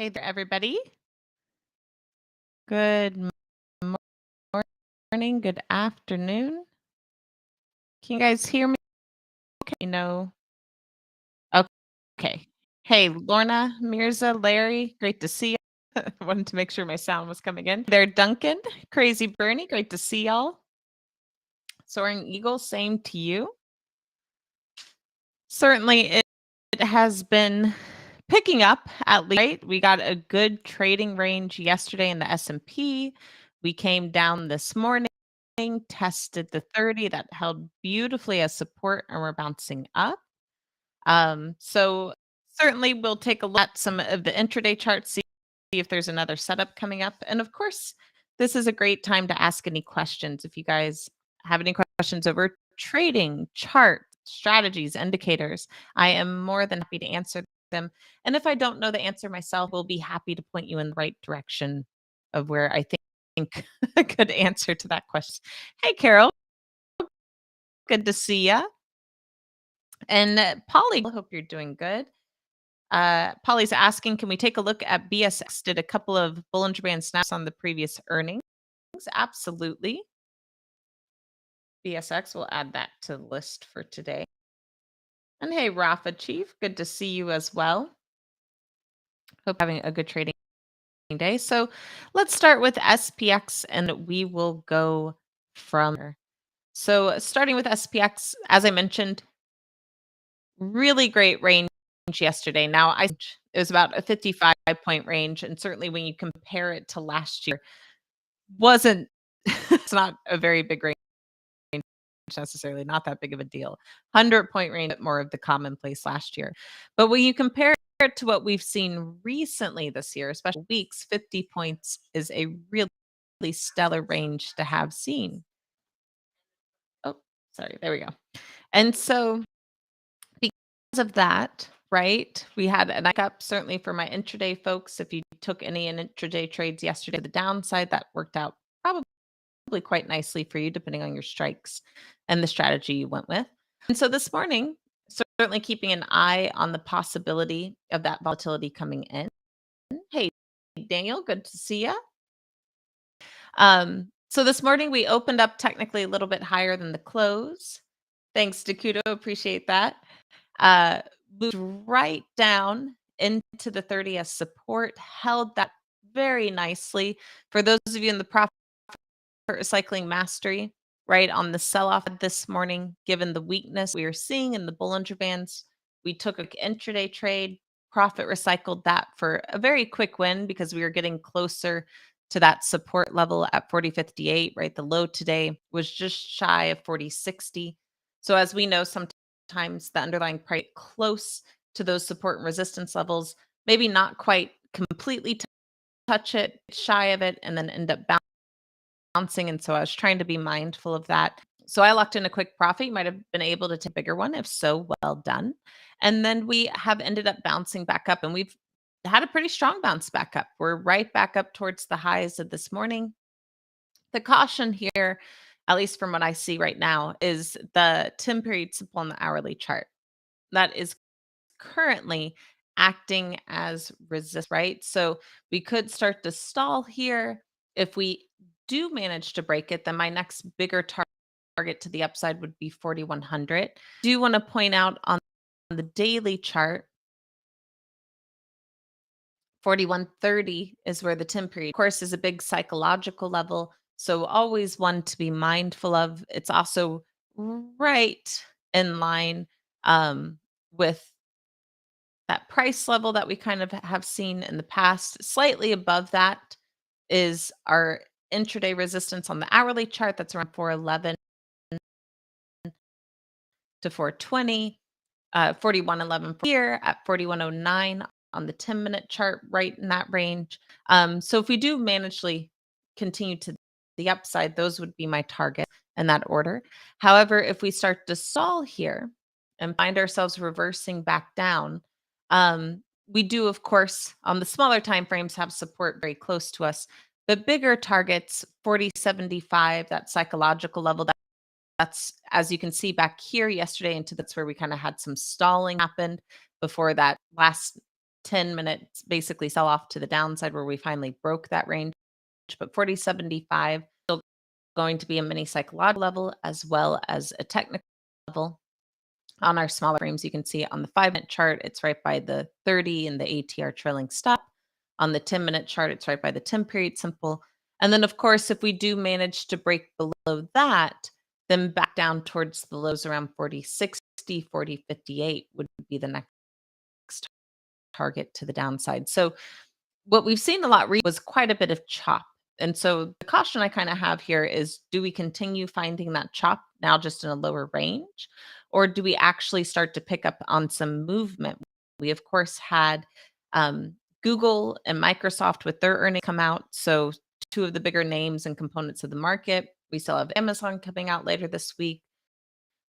Hey there, everybody. Good m- morning, good afternoon. Can you guys hear me? Okay, okay. Hey, Lorna, Mirza, Larry, great to see you. Wanted to make sure my sound was coming in. There, Duncan, Crazy Bernie, great to see y'all. Soaring Eagle, same to you. Certainly, it has been picking up at least. Right? We got a good trading range yesterday in the S&P. We came down this morning, tested the 30 that held beautifully as support, and we're bouncing up. So certainly we'll take a look at some of the intraday charts, see if there's another setup coming up. And of course, this is a great time to ask any questions. If you guys have any questions over trading, chart, strategies, indicators, I am more than happy to answer them. And if I don't know the answer myself, we'll be happy to point you in the right direction of where I think a good answer to that question. Hey, Carol, good to see you. And Polly, I hope you're doing good. Polly's asking, can we take a look at BSX? Did a couple of Bollinger Band snaps on the previous earnings. Absolutely. BSX, we'll add that to the list for today. And hey, Rafa Chief, good to see you as well. Hope you're having a good trading day. So let's start with SPX and we will go from there. So starting with SPX, as I mentioned, really great range yesterday. Now, it was about a 55-point range, and certainly when you compare it to last year, wasn't it's not a very big range necessarily, not that big of a deal. 100-point range, more of the commonplace last year. But when you compare it to what we've seen recently this year, especially weeks, 50 points is a really stellar range to have seen. Oh, sorry, there we go. And so because of that, right, we had a nice up certainly for my intraday folks. If you took any intraday trades yesterday, the downside that worked out probably quite nicely for you, depending on your strikes and the strategy you went with. And so this morning, certainly keeping an eye on the possibility of that volatility coming in. Hey, Daniel, good to see you. So this morning we opened up technically a little bit higher than the close. Thanks, Dakudo. Appreciate that. Uh, moved right down into the 30 as support, held that very nicely. For those of you in the profit recycling mastery, right on the sell-off this morning, given the weakness we are seeing in the Bollinger Bands, we took an intraday trade, profit recycled that for a very quick win because we were getting closer to that support level at 40.58, right? The low today was just shy of 40.60. So as we know, sometimes the underlying price close to those support and resistance levels, maybe not quite completely touch it, shy of it, and then end up bouncing. And so I was trying to be mindful of that. So I locked in a quick profit. You might have been able to take a bigger one. If so, well done. And then we have ended up bouncing back up and we've had a pretty strong bounce back up. We're right back up towards the highs of this morning. The caution here, at least from what I see right now, is the 10 period simple on the hourly chart. That is currently acting as resist, right? So we could start to stall here. If we do manage to break it, then my next bigger target to the upside would be 4,100. Do want to point out on the daily chart, 4130 is where the 10 period, of course, is a big psychological level. So always one to be mindful of. It's also right in line with that price level that we kind of have seen in the past. Slightly above that is our intraday resistance on the hourly chart. That's around 411 to 420, 4111 here at 4109 on the 10-minute chart, right in that range. So if we do manage to continue to the upside, those would be my target in that order. However, if we start to stall here and find ourselves reversing back down, we do, of course, on the smaller time frames, have support very close to us. But bigger targets, 4075, that psychological level, that's, as you can see back here yesterday, into that's where we kind of had some stalling happened before that last 10 minutes basically sell off to the downside where we finally broke that range, but 40.75 still going to be a mini psychological level as well as a technical level. On our smaller frames, you can see on the 5-minute chart, it's right by the 30 and the ATR trailing stop. On the 10-minute chart, it's right by the 10 period simple. And then, of course, if we do manage to break below that, then back down towards the lows around 40.60, 40.58 would be the next target to the downside. So what we've seen a lot was quite a bit of chop. And so the caution I kind of have here is, do we continue finding that chop now just in a lower range? Or do we actually start to pick up on some movement? We, of course, had Google and Microsoft with their earnings come out. So two of the bigger names and components of the market. We still have Amazon coming out later this week.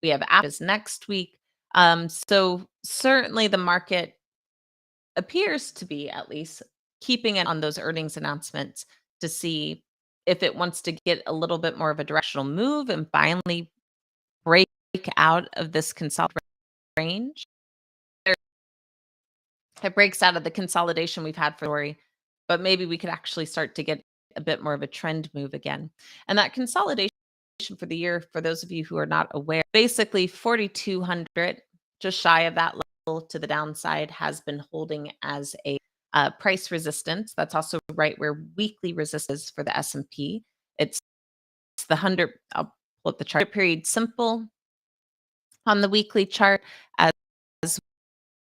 We have Apple next week. So certainly the market appears to be at least keeping it on those earnings announcements to see if it wants to get a little bit more of a directional move and finally break out of this consolidation range. It breaks out of the consolidation we've had for story, but maybe we could actually start to get a bit more of a trend move again. And that consolidation for the year, for those of you who are not aware, basically 4,200, just shy of that level to the downside, has been holding as a price resistance. That's also right where weekly resistance is for the S&P. It's the 100, I'll pull up the chart period simple on the weekly chart, as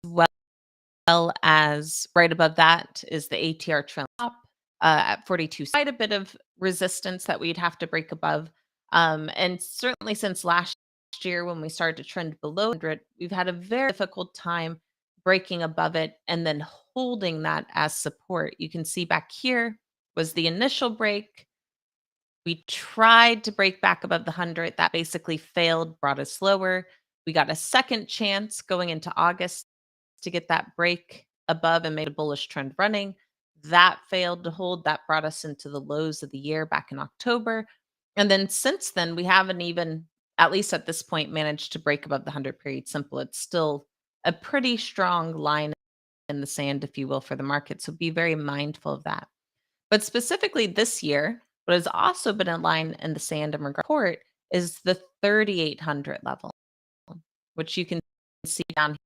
well as right above that is the ATR trend top at 42. Quite a bit of resistance that we'd have to break above. And certainly since last year when we started to trend below 100, we've had a very difficult time breaking above it and then holding that as support. You can see back here was the initial break. We tried to break back above the 100. That basically failed, brought us lower. We got a second chance going into August to get that break above and made a bullish trend running. That failed to hold. That brought us into the lows of the year back in October. And then since then, we haven't even, at least at this point, managed to break above the 100 period simple. It's still a pretty strong line in the sand, if you will, for the market. So be very mindful of that. But specifically this year, what has also been a line in the sand and report is the 3,800 level, which you can see down here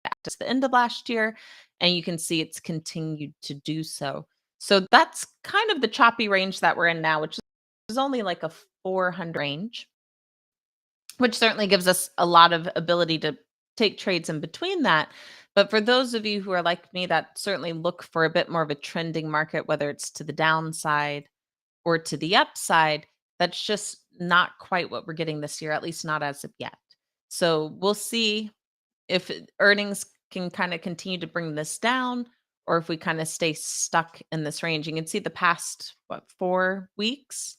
at the end of last year, and you can see it's continued to do so. So that's kind of the choppy range that we're in now, which is only like a 400 range, which certainly gives us a lot of ability to take trades in between that. But for those of you who are like me that certainly look for a bit more of a trending market, whether it's to the downside or to the upside, that's just not quite what we're getting this year, at least not as of yet. So we'll see if earnings can kind of continue to bring this down or if we kind of stay stuck in this range. You can see the past, 4 weeks,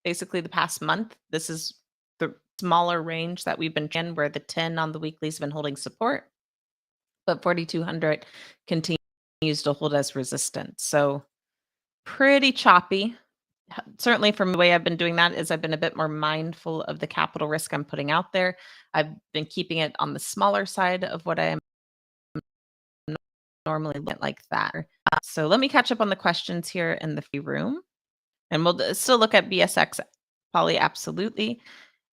basically the past month. This is the smaller range that we've been in where the 10 on the weekly's been holding support, but 4,200 continues to hold as resistance. So pretty choppy. Certainly from the way I've been doing that is I've been a bit more mindful of the capital risk I'm putting out there. I've been keeping it on the smaller side of what I am normally like that. So let me catch up on the questions here in the free room, and we'll still look at BSX poly absolutely.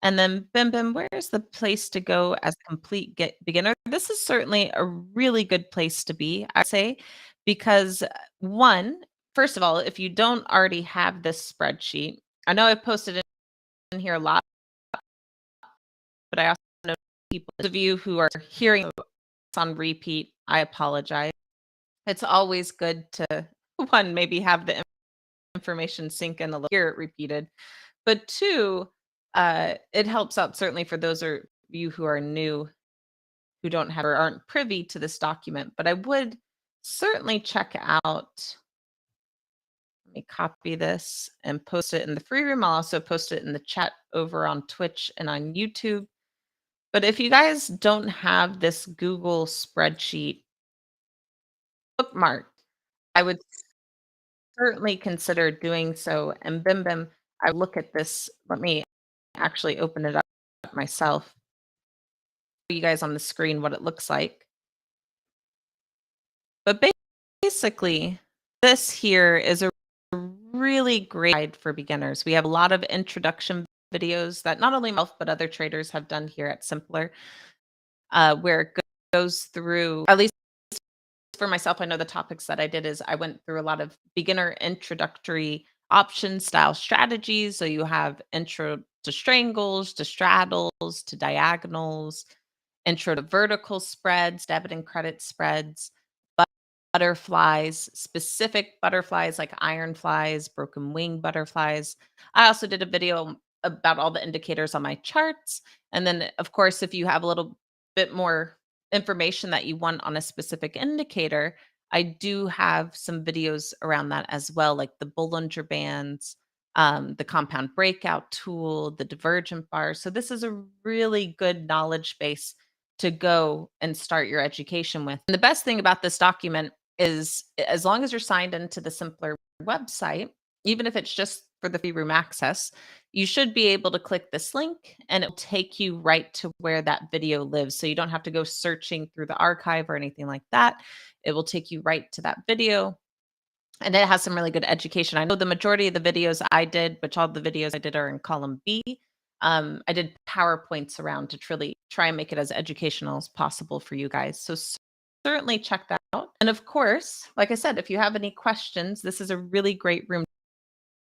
And then Bim Bim, where's the place to go as a complete beginner? This is certainly a really good place to be, I say, because one, first of all, if you don't already have this spreadsheet, I know I've posted it in here a lot, but I also know people, those of you who are hearing this on repeat, I apologize. It's always good to, one, maybe have the information sink in a little, hear it repeated. But two, it helps out certainly for those of you who are new, who don't have or aren't privy to this document. But I would certainly check out. Let me copy this and post it in the free room. I'll also post it in the chat over on Twitch and on YouTube. But if you guys don't have this Google spreadsheet bookmarked, I would certainly consider doing so. And Bim Bim, I look at this. Let me actually open it up myself. Show you guys on the screen what it looks like. But basically, this here is a really great guide for beginners. We have a lot of introduction videos that not only myself, but other traders have done here at Simpler, where it goes through, at least for myself, I know the topics that I did is I went through a lot of beginner introductory option style strategies. So you have intro to strangles, to straddles, to diagonals, intro to vertical spreads, debit and credit spreads, butterflies, specific butterflies like ironflies, broken wing butterflies. I also did a video about all the indicators on my charts. And then, of course, if you have a little bit more information that you want on a specific indicator, I do have some videos around that as well, like the Bollinger Bands, the compound breakout tool, the divergent bars. So this is a really good knowledge base to go and start your education with. And the best thing about this document is as long as you're signed into the Simpler website, even if it's just for the free room access, you should be able to click this link and it will take you right to where that video lives. So you don't have to go searching through the archive or anything like that. It will take you right to that video. And it has some really good education. I know the majority of the videos I did, which all the videos I did are in column B. I did PowerPoints around to truly try and make it as educational as possible for you guys. So certainly check that out. And of course, like I said, if you have any questions, this is a really great room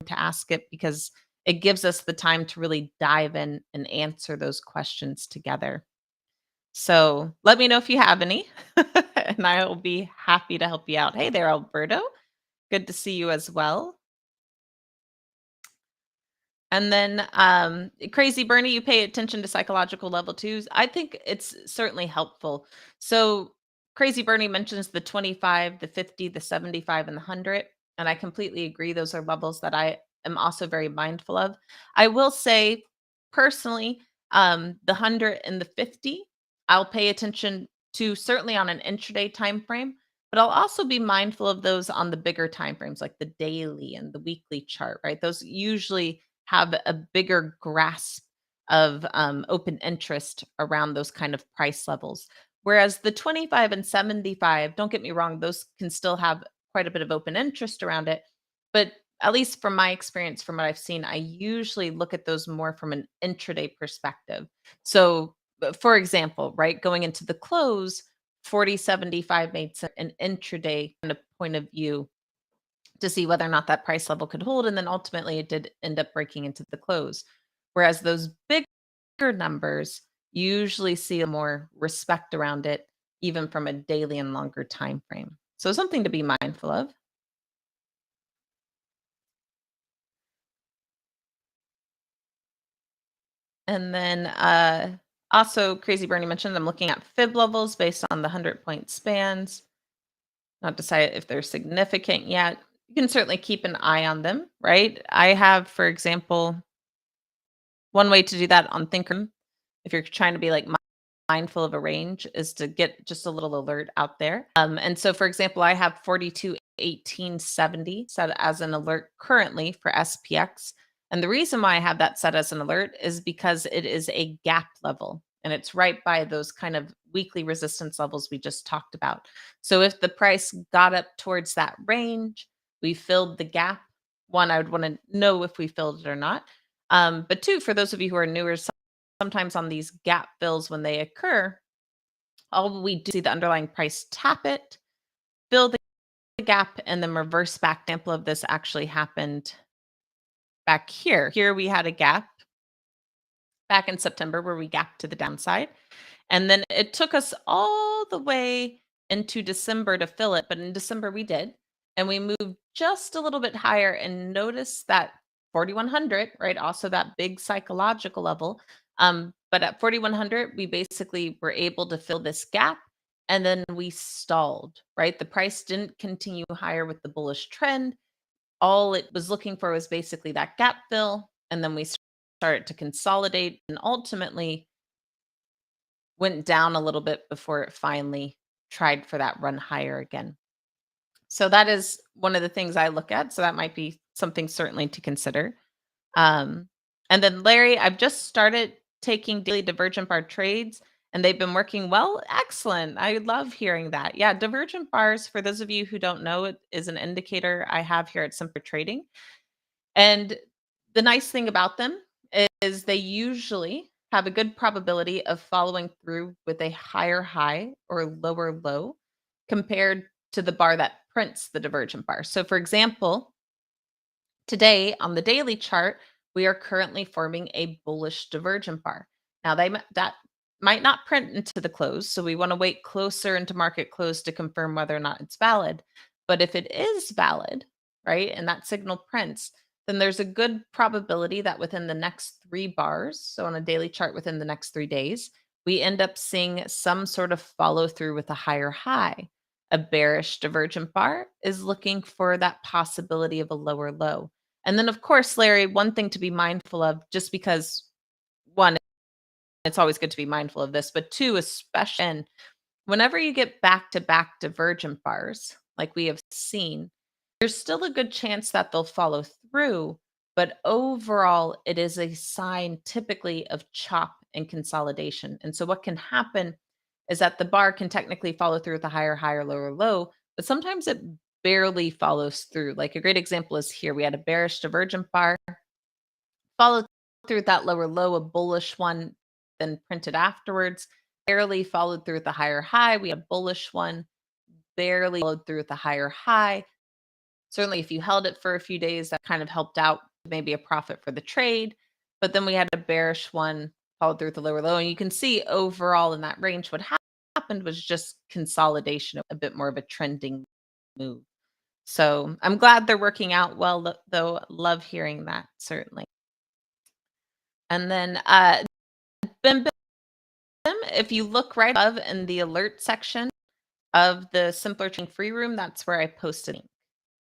to ask it because it gives us the time to really dive in and answer those questions together. So let me know if you have any, and I will be happy to help you out. Hey there, Alberto. Good to see you as well. And then, Crazy Bernie, you pay attention to psychological level twos. I think it's certainly helpful. So, Crazy Bernie mentions the 25, the 50, the 75, and the 100. And I completely agree. Those are levels that I am also very mindful of. I will say, personally, the 100 and the 50, I'll pay attention to certainly on an intraday time frame. But I'll also be mindful of those on the bigger time frames, like the daily and the weekly chart, right? Those usually have a bigger grasp of open interest around those kind of price levels. Whereas the 25 and 75, don't get me wrong, those can still have quite a bit of open interest around it. But at least from my experience, from what I've seen, I usually look at those more from an intraday perspective. So, for example, right, going into the close, 40.75 made an intraday kind of point of view to see whether or not that price level could hold. And then ultimately it did end up breaking into the close. Whereas those bigger numbers usually see a more respect around it, even from a daily and longer time frame. So something to be mindful of. And then also Crazy Bernie mentioned I'm looking at fib levels based on the 100-point spans. Not decided if they're significant yet. You can certainly keep an eye on them, right? I have, for example, one way to do that on Thinker, if you're trying to be like mindful of a range, is to get just a little alert out there. And so, for example, I have 42.1870 set as an alert currently for SPX. And the reason why I have that set as an alert is because it is a gap level and it's right by those kind of weekly resistance levels we just talked about. So if the price got up towards that range, we filled the gap. One, I would want to know if we filled it or not. But two, for those of you who are newer, sometimes on these gap fills when they occur, all we do see the underlying price tap it, fill the gap, and then reverse back. Example of this actually happened back here. Here we had a gap back in September where we gapped to the downside. And then it took us all the way into December to fill it. But in December, we did. And we moved just a little bit higher and noticed that 4,100, right? Also, that big psychological level. But at 4,100, we basically were able to fill this gap. And then we stalled, right? The price didn't continue higher with the bullish trend. All it was looking for was basically that gap fill. And then we started to consolidate and ultimately went down a little bit before it finally tried for that run higher again. So that is one of the things I look at. So that might be something certainly to consider. Um, and then Larry, I've just started taking daily divergent bar trades. And they've been working well? Excellent. I love hearing that. Yeah, divergent bars, for those of you who don't know, it is an indicator I have here at Simpler Trading. And the nice thing about them is they usually have a good probability of following through with a higher high or lower low compared to the bar that prints the divergent bar. So, for example, today on the daily chart, we are currently forming a bullish divergent bar. Now, that might not print into the close, so we want to wait closer into market close to confirm whether or not it's valid. But if it is valid, right, and that signal prints, then there's a good probability that within the next 3 bars, so on a daily chart within the next 3 days, we end up seeing some sort of follow through with a higher high. A bearish divergent bar is looking for that possibility of a lower low. And then, of course, Larry, one thing to be mindful of, just because one, it's always good to be mindful of this, but two, especially whenever you get back to back divergent bars, like we have seen, there's still a good chance that they'll follow through. But overall, it is a sign typically of chop and consolidation. And so, what can happen is that the bar can technically follow through with a higher, higher, lower, low, but sometimes it barely follows through. Like a great example is here we had a bearish divergent bar, followed through with that lower low, a bullish one, then printed afterwards, barely followed through with a higher high. We had a bullish one, barely followed through with a higher high. Certainly, if you held it for a few days, that kind of helped out, maybe a profit for the trade. But then we had a bearish one, followed through with the lower low. And you can see overall in that range, what happened was just consolidation, a bit more of a trending move. So I'm glad they're working out well, though. Love hearing that, certainly. And then Bim Bim, if you look right above in the alert section of the Simpler Trading free room, that's where I posted it.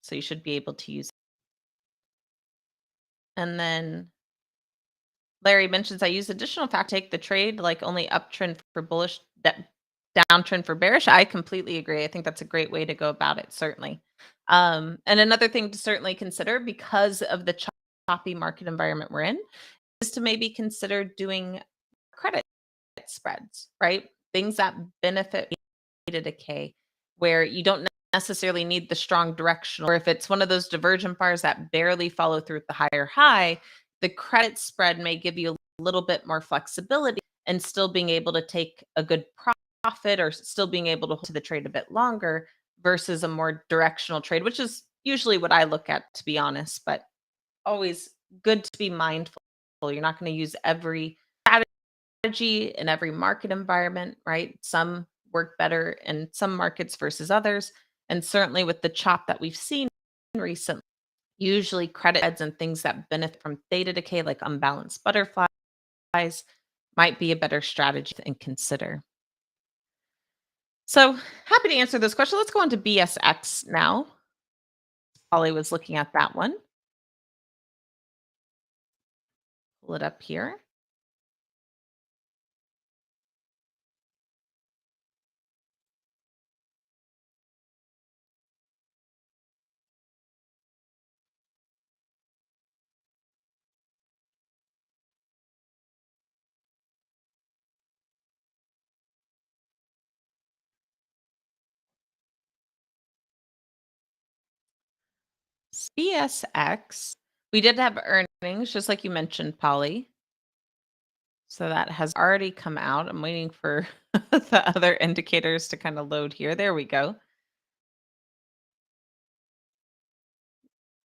So you should be able to use it. And then Larry mentions I use additional fact take the trade like only uptrend for bullish, downtrend for bearish. I completely agree. I think that's a great way to go about it, certainly. And another thing to certainly consider because of the choppy market environment we're in is to maybe consider doing credit spreads, right? Things that benefit beta decay, where you don't necessarily need the strong directional, or if it's one of those divergent bars that barely follow through with the higher high, the credit spread may give you a little bit more flexibility and still being able to take a good profit or still being able to hold to the trade a bit longer versus a more directional trade, which is usually what I look at, to be honest, but always good to be mindful. You're not going to use every strategy in every market environment, right? Some work better in some markets versus others. And certainly with the chop that we've seen recently, usually credit heads and things that benefit from theta decay, like unbalanced butterflies, might be a better strategy and consider. So happy to answer this question. Let's go on to BSX now. Polly was looking at that one. Pull it up here. BSX, we did have earnings, just like you mentioned, Polly. So that has already come out. I'm waiting for the other indicators to kind of load here. There we go.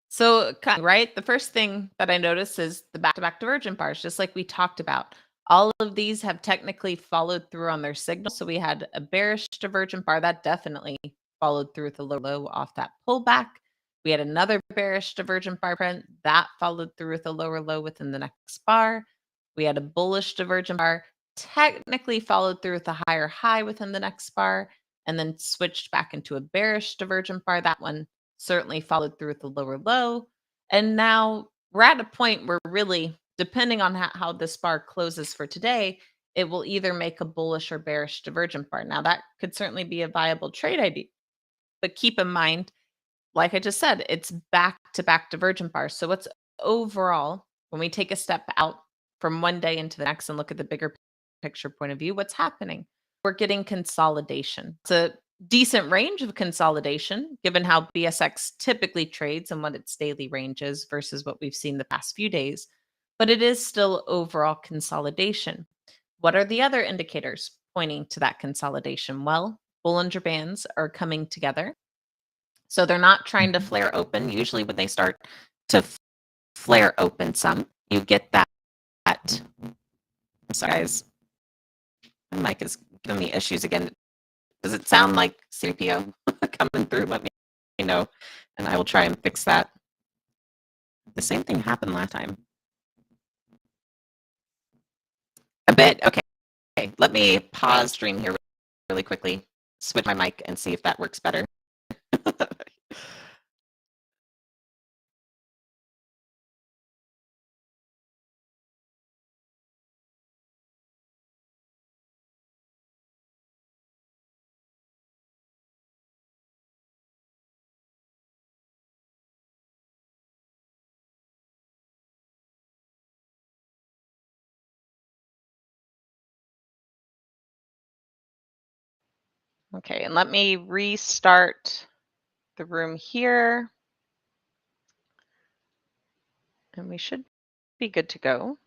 So, right, the first thing that I noticed is the back-to-back divergent bars, just like we talked about. All of these have technically followed through on their signal. So we had a bearish divergent bar that definitely followed through with a low off that pullback. We had another bearish divergent bar print that followed through with a lower low within the next bar. We had a bullish divergent bar, technically followed through with a higher high within the next bar, and then switched back into a bearish divergent bar. That one certainly followed through with the lower low. And now we're at a point where really, depending on how this bar closes for today, it will either make a bullish or bearish divergent bar. Now, that could certainly be a viable trade idea. But keep in mind, like I just said, it's back to back divergent bars. So, what's overall, when we take a step out from one day into the next and look at the bigger picture point of view, what's happening? We're getting consolidation. It's a decent range of consolidation given how BSX typically trades and what its daily range is versus what we've seen the past few days, but it is still overall consolidation. What are the other indicators pointing to that consolidation? Well, Bollinger Bands are coming together. So they're not trying to flare open. Usually, when they start to flare open some, you get that. Sorry, guys, my mic is giving me issues again. Does it sound like CPO coming through? Let me know, and I will try and fix that. The same thing happened last time. A bit. Okay. Let me pause stream here really quickly, switch my mic, and see if that works better. Okay, and let me restart the room here. And we should be good to go.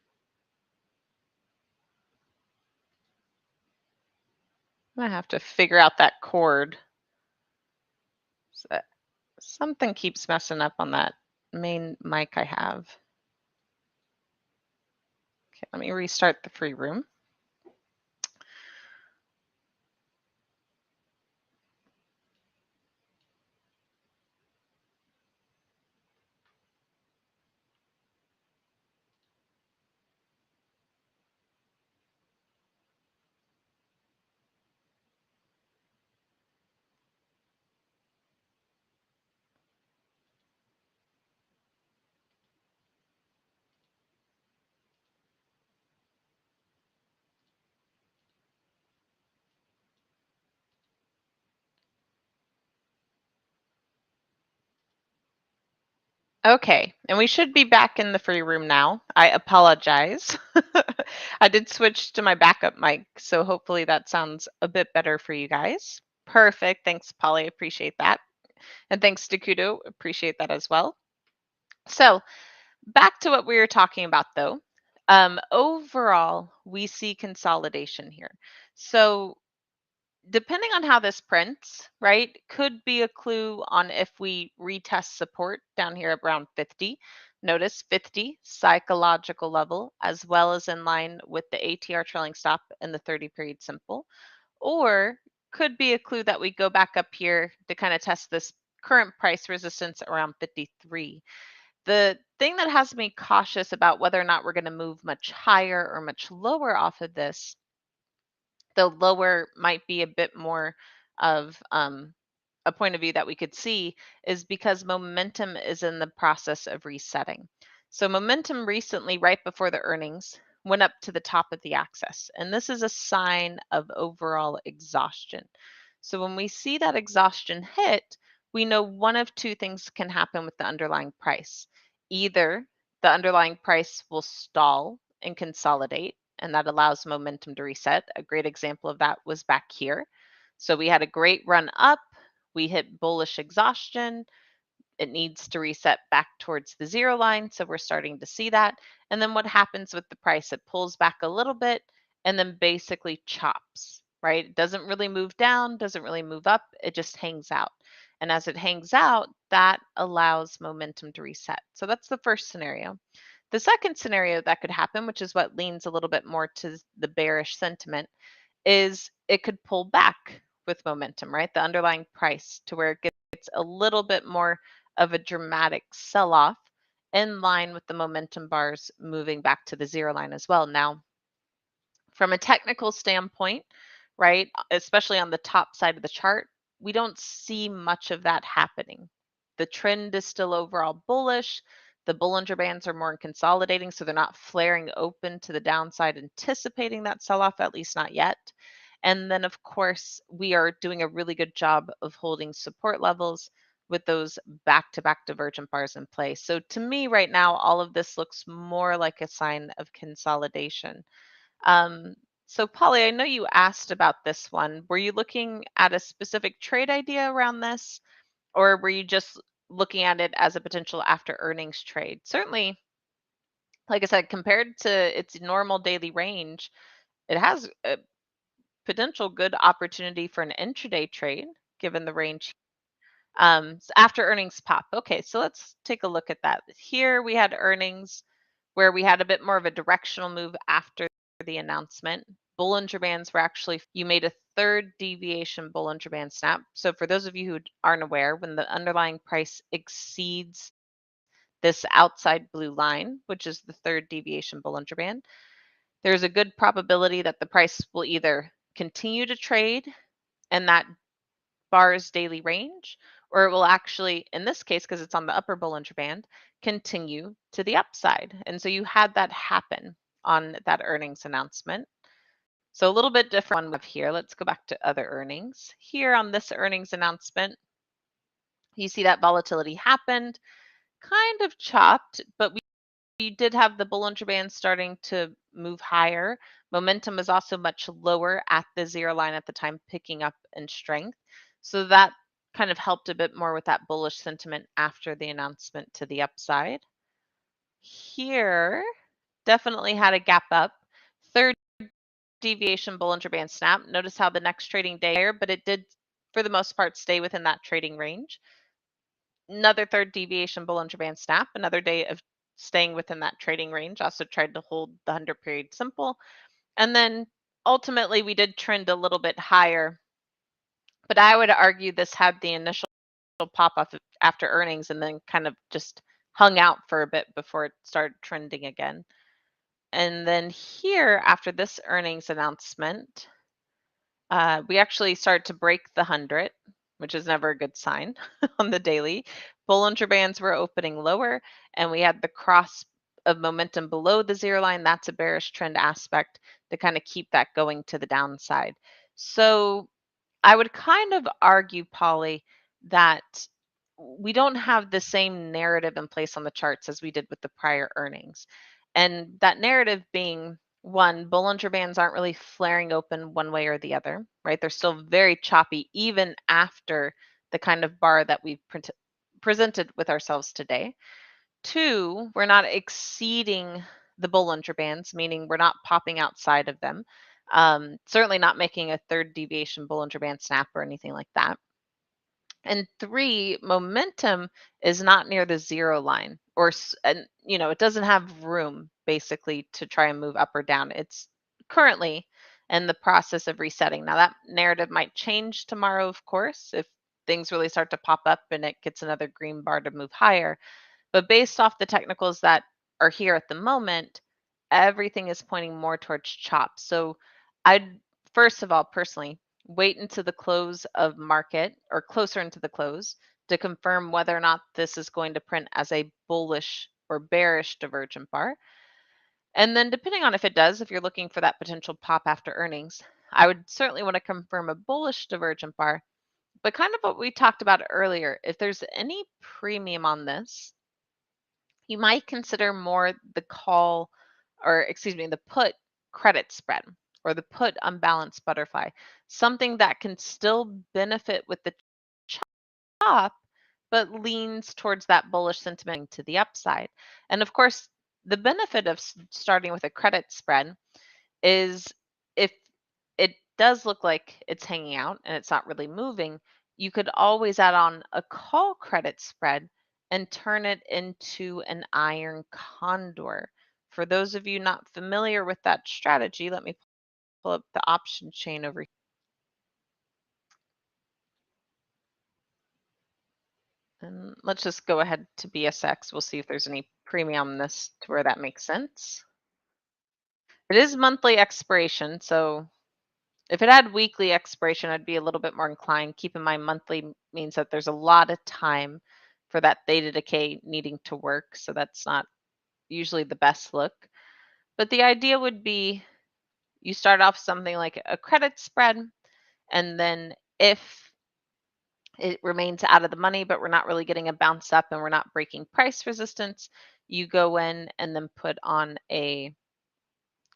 I have to figure out that cord. So something keeps messing up on that main mic I have. Okay, let me restart the free room. Okay, and we should be back in the free room now. I apologize. I did switch to my backup mic, so hopefully that sounds a bit better for you guys. Perfect. Thanks, Polly. Appreciate that. And thanks to Kudo. Appreciate that as well. So, back to what we were talking about though. Overall, we see consolidation here. So, depending on how this prints, right, could be a clue on if we retest support down here at around 50. Notice 50 psychological level, as well as in line with the ATR trailing stop and the 30 period simple. Or could be a clue that we go back up here to kind of test this current price resistance around 53. The thing that has me cautious about whether or not we're going to move much higher or much lower off of this, the lower might be a bit more of a point of view that we could see, is because momentum is in the process of resetting. So momentum recently, right before the earnings, went up to the top of the axis. And this is a sign of overall exhaustion. So when we see that exhaustion hit, we know one of two things can happen with the underlying price. Either the underlying price will stall and consolidate, and that allows momentum to reset. A great example of that was back here. So we had a great run up, we hit bullish exhaustion. It needs to reset back towards the zero line. So we're starting to see that. And then what happens with the price? It pulls back a little bit and then basically chops, right? It doesn't really move down, doesn't really move up. It just hangs out. And as it hangs out, that allows momentum to reset. So that's the first scenario. The second scenario that could happen, which is what leans a little bit more to the bearish sentiment, is it could pull back with momentum, right? The underlying price to where it gets a little bit more of a dramatic sell off in line with the momentum bars moving back to the zero line as well. Now, from a technical standpoint, right, especially on the top side of the chart, we don't see much of that happening. The trend is still overall bullish. The Bollinger Bands are more consolidating, so they're not flaring open to the downside, anticipating that sell off, at least not yet. And then, of course, we are doing a really good job of holding support levels with those back to back divergent bars in place. So, to me, right now, all of this looks more like a sign of consolidation. Um, So, Polly, I know you asked about this one. Were you looking at a specific trade idea around this, or were you just looking at it as a potential after earnings trade? Certainly, like I said, compared to its normal daily range, it has a potential good opportunity for an intraday trade given the range. After earnings pop. Okay, so let's take a look at that. Here we had earnings where we had a bit more of a directional move after the announcement. Bollinger Bands were actually, you made a third deviation Bollinger Band snap. So for those of you who aren't aware, when the underlying price exceeds this outside blue line, which is the third deviation Bollinger Band, there's a good probability that the price will either continue to trade and that bar's daily range, or it will actually, in this case, because it's on the upper Bollinger Band, continue to the upside. And so you had that happen on that earnings announcement. So a little bit different one we have here. Let's go back to other earnings. Here on this earnings announcement, you see that volatility happened, kind of chopped, but we did have the Bollinger Band starting to move higher. Momentum was also much lower at the zero line at the time, picking up in strength. So that kind of helped a bit more with that bullish sentiment after the announcement to the upside. Here, definitely had a gap up. Third deviation Bollinger Band snap. Notice how the next trading day higher, but it did, for the most part, stay within that trading range. Another third deviation Bollinger Band snap, another day of staying within that trading range. Also tried to hold the 100 period simple. And then ultimately we did trend a little bit higher, but I would argue this had the initial pop off after earnings and then kind of just hung out for a bit before it started trending again. And then here, after this earnings announcement, we actually started to break the 100, which is never a good sign on the daily. Bollinger Bands were opening lower, and we had the cross of momentum below the zero line. That's a bearish trend aspect to kind of keep that going to the downside. So I would kind of argue, Polly, that we don't have the same narrative in place on the charts as we did with the prior earnings. And that narrative being one, Bollinger Bands aren't really flaring open one way or the other, right? They're still very choppy, even after the kind of bar that we've presented with ourselves today. Two, we're not exceeding the Bollinger Bands, meaning we're not popping outside of them. Certainly not making a third deviation Bollinger Band snap or anything like that. And three, momentum is not near the zero line, and it doesn't have room basically to try and move up or down. It's currently in the process of resetting. Now that narrative might change tomorrow, of course, if things really start to pop up and it gets another green bar to move higher. But based off the technicals that are here at the moment, everything is pointing more towards chop. So I'd, first of all, personally, wait until the close of market or closer into the close to confirm whether or not this is going to print as a bullish or bearish divergent bar. And then depending on if it does, if you're looking for that potential pop after earnings, I would certainly want to confirm a bullish divergent bar. But kind of what we talked about earlier, if there's any premium on this, you might consider more the call, or excuse me, the put credit spread or the put unbalanced butterfly, something that can still benefit with the chop, but leans towards that bullish sentiment to the upside. And of course, the benefit of starting with a credit spread is if it does look like it's hanging out and it's not really moving, you could always add on a call credit spread and turn it into an iron condor. For those of you not familiar with that strategy, let me pull up the option chain over here. And let's just go ahead to BSX. We'll see if there's any premium on this to where that makes sense. It is monthly expiration, so if it had weekly expiration, I'd be a little bit more inclined. Keep in mind, monthly means that there's a lot of time for that theta decay needing to work. So that's not usually the best look. But the idea would be you start off something like a credit spread, and then if it remains out of the money, but we're not really getting a bounce up and we're not breaking price resistance, you go in and then put on a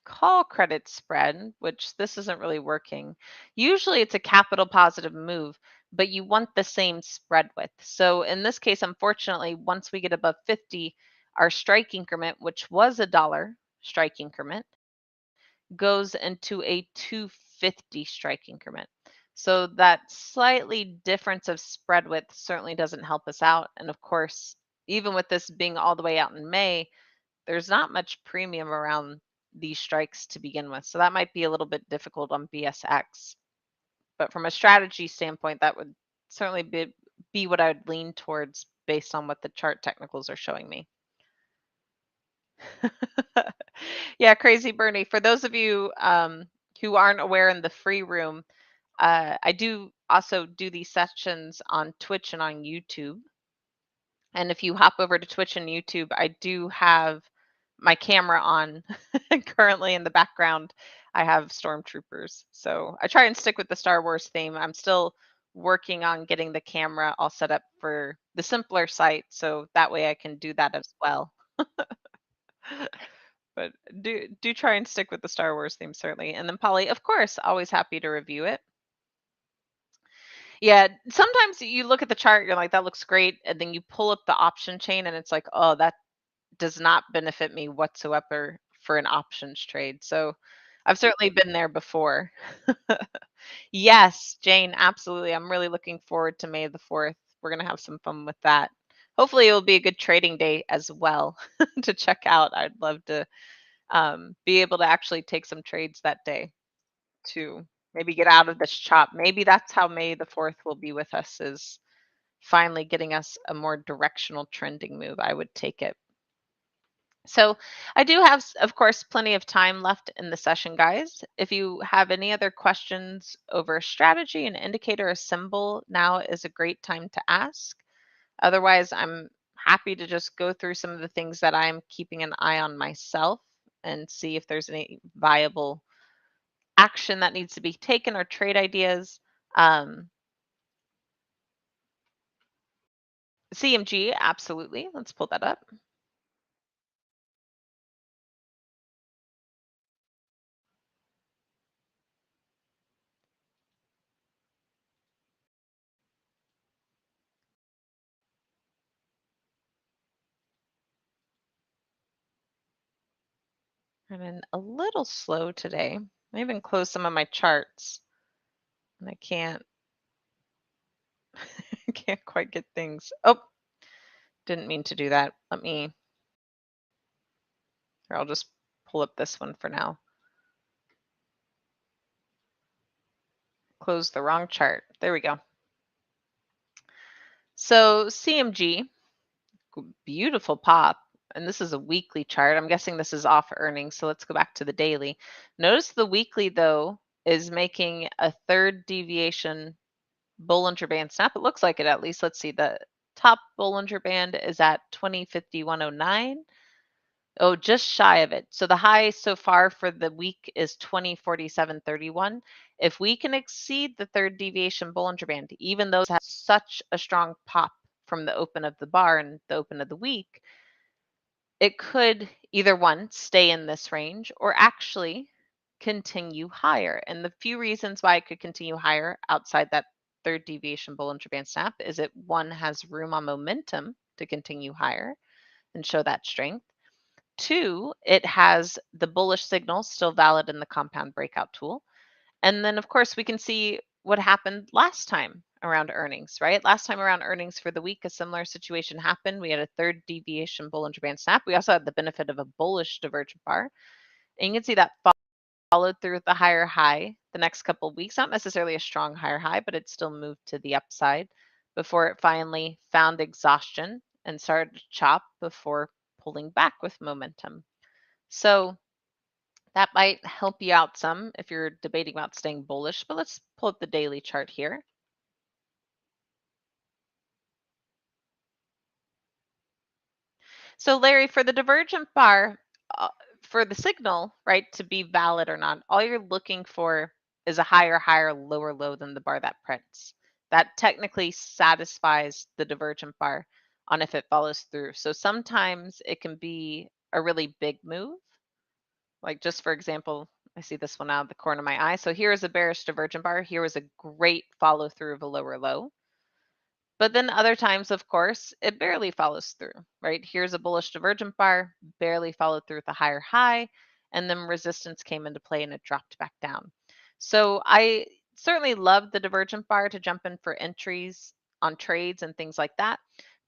call credit spread, which this isn't really working. Usually it's a capital positive move, but you want the same spread width. So in this case, unfortunately, once we get above 50, our strike increment, which was a dollar strike increment, goes into a 250 strike increment. So that slightly difference of spread width certainly doesn't help us out. And of course, even with this being all the way out in May, there's not much premium around these strikes to begin with. So that might be a little bit difficult on BSX. But from a strategy standpoint, that would certainly be what I would lean towards based on what the chart technicals are showing me. Yeah, crazy Bernie. For those of you who aren't aware in the free room, I do also do these sessions on Twitch and on YouTube. And if you hop over to Twitch and YouTube, I do have my camera on currently in the background. I have stormtroopers. So I try and stick with the Star Wars theme. I'm still working on getting the camera all set up for the simpler site. So that way I can do that as well. But do try and stick with the Star Wars theme, certainly. And then Polly, of course, always happy to review it. Yeah, sometimes you look at the chart, you're like, that looks great. And then you pull up the option chain and it's like, oh, that does not benefit me whatsoever for an options trade. So I've certainly been there before. Yes, Jane, absolutely. I'm really looking forward to May the 4th. We're going to have some fun with that. Hopefully, it will be a good trading day as well to check out. I'd love to be able to actually take some trades that day to maybe get out of this chop. Maybe that's how May the 4th will be with us, is finally getting us a more directional trending move. I would take it. So I do have, of course, plenty of time left in the session, guys. If you have any other questions over a strategy, an indicator, a symbol, now is a great time to ask. Otherwise, I'm happy to just go through some of the things that I'm keeping an eye on myself and see if there's any viable action that needs to be taken or trade ideas. Um, CMG, absolutely. Let's pull that up. I've been a little slow today. I even closed some of my charts and I can't can't quite get things. Oh, didn't mean to do that. Here, I'll just pull up this one for now. Close the wrong chart. There we go. So CMG, beautiful pop. And this is a weekly chart. I'm guessing this is off earnings. So let's go back to the daily. Notice the weekly, though, is making a third deviation Bollinger Band snap. It looks like it, at least. Let's see. The top Bollinger Band is at 2051.09. Oh, just shy of it. So the high so far for the week is 2047.31. If we can exceed the third deviation Bollinger Band, even though it has such a strong pop from the open of the bar and the open of the week, it could either one, stay in this range, or actually continue higher. And the few reasons why it could continue higher outside that third deviation Bollinger Band snap is it, one, has room on momentum to continue higher and show that strength. Two, it has the bullish signal still valid in the compound breakout tool. And then, of course, we can see what happened last time around earnings, right? Last time around earnings for the week, a similar situation happened. We had a third deviation Bollinger Band snap. We also had the benefit of a bullish divergent bar. And you can see that followed through with the higher high the next couple of weeks. Not necessarily a strong higher high, but it still moved to the upside before it finally found exhaustion and started to chop before pulling back with momentum. So that might help you out some if you're debating about staying bullish, but let's pull up the daily chart here. So Larry, for the divergent bar, uh, for the signal, right, to be valid or not, all you're looking for is a higher, lower low than the bar that prints. That technically satisfies the divergent bar on if it follows through. So sometimes it can be a really big move, Like just for example, I see this one out of the corner of my eye. So here is a bearish divergent bar. Here was a great follow through of a lower low. But then other times, of course, it barely follows through, right? Here's a bullish divergent bar, barely followed through with a higher high, and then resistance came into play and it dropped back down. So I certainly love the divergent bar to jump in for entries on trades and things like that.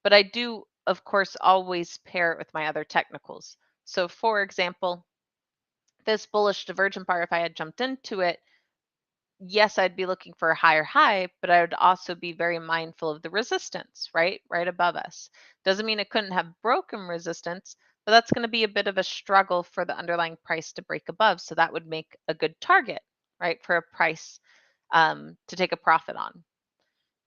But I do, of course, always pair it with my other technicals. So for example, this bullish divergent bar, if I had jumped into it, yes, I'd be looking for a higher high, but I would also be very mindful of the resistance, right? Right above us. Doesn't mean it couldn't have broken resistance, but that's going to be a bit of a struggle for the underlying price to break above. So that would make a good target, right? For a price to take a profit on.